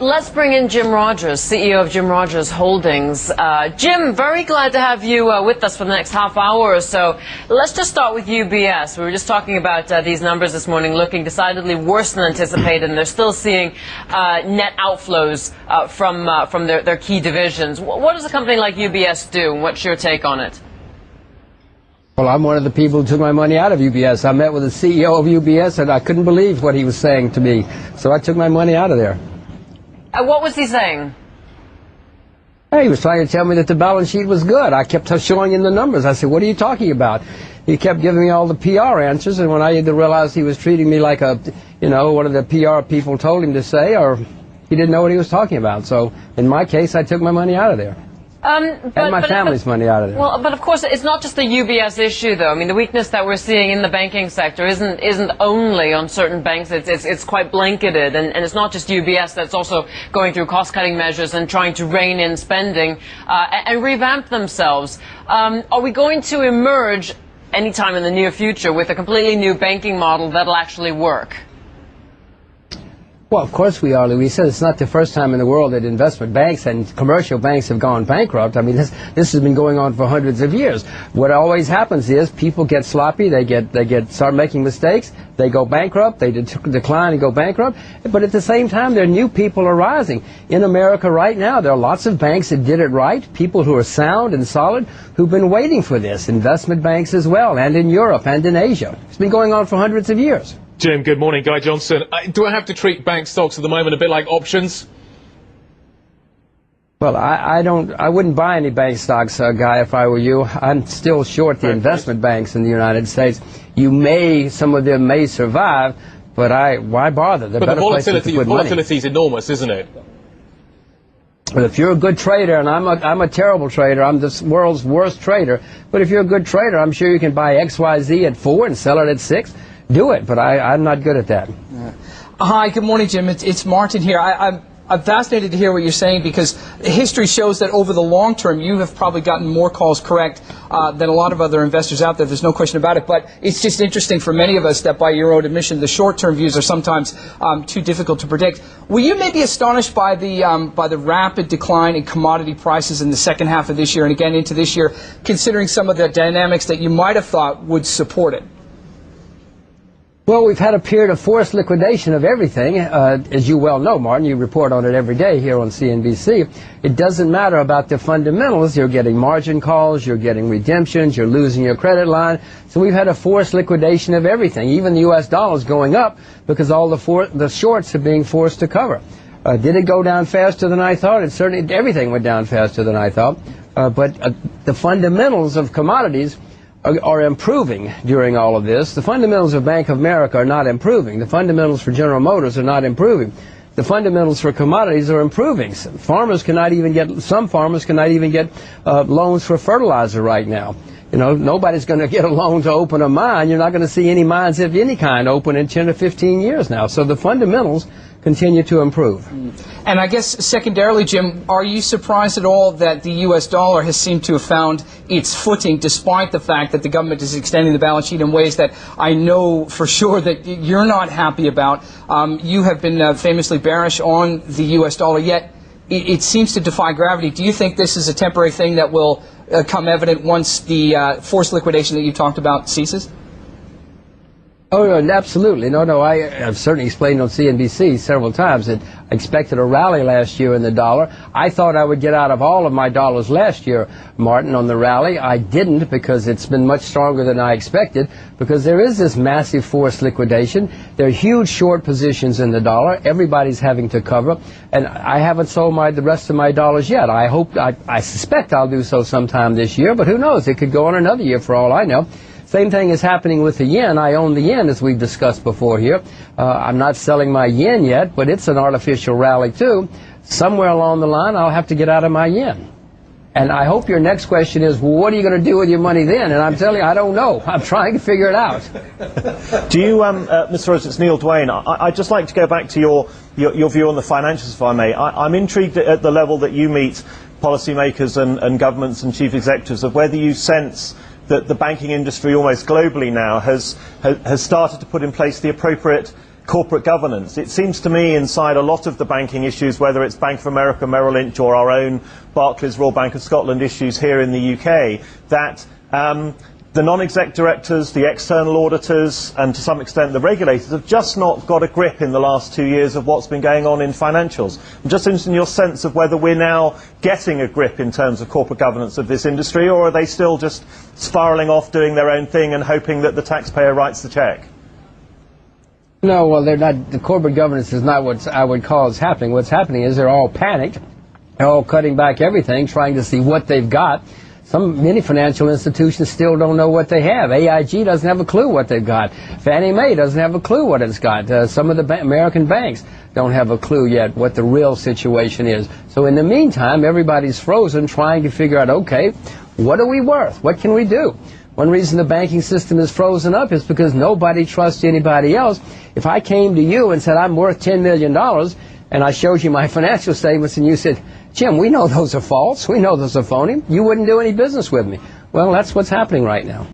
Let's bring in Jim Rogers, CEO of Jim Rogers Holdings. Jim, very glad to have you with us for the next half hour or so. Let's just start with UBS. We were just talking about these numbers this morning looking decidedly worse than anticipated, and they're still seeing net outflows from their key divisions. What does a company like UBS do, and what's your take on it? Well, I'm one of the people who took my money out of UBS. I met with the CEO of UBS, and I couldn't believe what he was saying to me, so I took my money out of there. What was he saying? Hey, he was trying to tell me that the balance sheet was good. I kept showing him the numbers. I said, what are you talking about? He kept giving me all the PR answers, and when I realized he was treating me like one of the PR people told him to say, or he didn't know what he was talking about. So, in my case, I took my money out of there. And my family's money out of there. Well, but of course, it's not just the UBS issue, though. I mean, the weakness that we're seeing in the banking sector isn't only on certain banks. It's quite blanketed, and it's not just UBS that's also going through cost-cutting measures and trying to rein in spending and revamp themselves. Are we going to emerge anytime in the near future with a completely new banking model that'll actually work? Well, of course we are, Louisa. It's not the first time in the world that investment banks and commercial banks have gone bankrupt. I mean, this has been going on for hundreds of years. What always happens is people get sloppy, they start making mistakes, they go bankrupt, they decline and go bankrupt. But at the same time, there are new people arising. In America right now, there are lots of banks that did it right, people who are sound and solid, who've been waiting for this, investment banks as well, and in Europe and in Asia. It's been going on for hundreds of years. Jim, good morning. Guy Johnson. Do I have to treat bank stocks at the moment a bit like options? Well, I wouldn't buy any bank stocks, Guy, if I were you. I'm still short the investment banks in the United States. Some of them may survive, but why bother? But the volatility is enormous, isn't it? But if you're a good trader, and I'm a terrible trader, I'm the world's worst trader, but if you're a good trader, I'm sure you can buy XYZ at 4 and sell it at 6. Do it, but I'm not good at that. Yeah. Hi, good morning, Jim. It's Martin here. I'm fascinated to hear what you're saying, because history shows that over the long term you have probably gotten more calls correct than a lot of other investors out there. There's no question about it. But it's just interesting for many of us that, by your own admission, the short-term views are sometimes too difficult to predict. Were you maybe astonished by the rapid decline in commodity prices in the second half of this year and again into this year, considering some of the dynamics that you might have thought would support it? Well, we've had a period of forced liquidation of everything. As you well know, Martin, you report on it every day here on CNBC. It doesn't matter about the fundamentals. You're getting margin calls, you're getting redemptions, you're losing your credit line. So we've had a forced liquidation of everything. Even the U.S. dollar is going up because all the shorts are being forced to cover. Did it go down faster than I thought? It certainly, everything went down faster than I thought. But the fundamentals of commodities are improving during all of this. The fundamentals of Bank of America are not improving. The fundamentals for General Motors are not improving. The fundamentals for commodities are improving. Some farmers cannot even get loans for fertilizer right now. You know, nobody's going to get a loan to open a mine. You're not going to see any mines of any kind open in 10 to 15 years now. So the fundamentals continue to improve. And I guess secondarily, Jim, are you surprised at all that the U.S. dollar has seemed to have found its footing, despite the fact that the government is extending the balance sheet in ways that I know for sure that you're not happy about? You have been famously bearish on the U.S. dollar, yet it seems to defy gravity. Do you think this is a temporary thing that will come evident once the forced liquidation that you talked about ceases? Oh, no, absolutely. No, I've certainly explained on CNBC several times that I expected a rally last year in the dollar. I thought I would get out of all of my dollars last year, Martin, on the rally. I didn't, because it's been much stronger than I expected, because there is this massive forced liquidation. There are huge short positions in the dollar. Everybody's having to cover, and I haven't sold the rest of my dollars yet. I suspect I'll do so sometime this year, but who knows? It could go on another year for all I know. Same thing is happening with the yen. I own the yen, as we've discussed before here. I'm not selling my yen yet, but it's an artificial rally too. Somewhere along the line, I'll have to get out of my yen. And I hope your next question is, well, what are you going to do with your money then? And I'm telling you, I don't know. I'm trying to figure it out. Do you, Mr. Rose, it's Neil Dwayne. I'd just like to go back to your view on the financials, if I may. I'm intrigued at the level that you meet policymakers and governments and chief executives of whether you sense that the banking industry almost globally now has started to put in place the appropriate corporate governance. It seems to me inside a lot of the banking issues, whether it's Bank of America, Merrill Lynch, or our own Barclays, Royal Bank of Scotland issues here in the UK, that the non-exec directors, the external auditors, and to some extent the regulators have just not got a grip in the last 2 years of what's been going on in financials. I'm just interested in your sense of whether we're now getting a grip in terms of corporate governance of this industry, or are they still just spiralling off doing their own thing and hoping that the taxpayer writes the check? No, well, they're not. The corporate governance is not what I would call is happening. What's happening is they're all panicked. They're all cutting back everything, trying to see what they've got. Many financial institutions still don't know what they have. AIG doesn't have a clue what they've got. Fannie Mae doesn't have a clue what it's got. Some of the American banks don't have a clue yet what the real situation is. So in the meantime, everybody's frozen trying to figure out, okay, what are we worth? What can we do? One reason the banking system is frozen up is because nobody trusts anybody else. If I came to you and said I'm worth $10 million and I showed you my financial statements and you said, Jim, we know those are false, we know those are phony, you wouldn't do any business with me. Well, that's what's happening right now.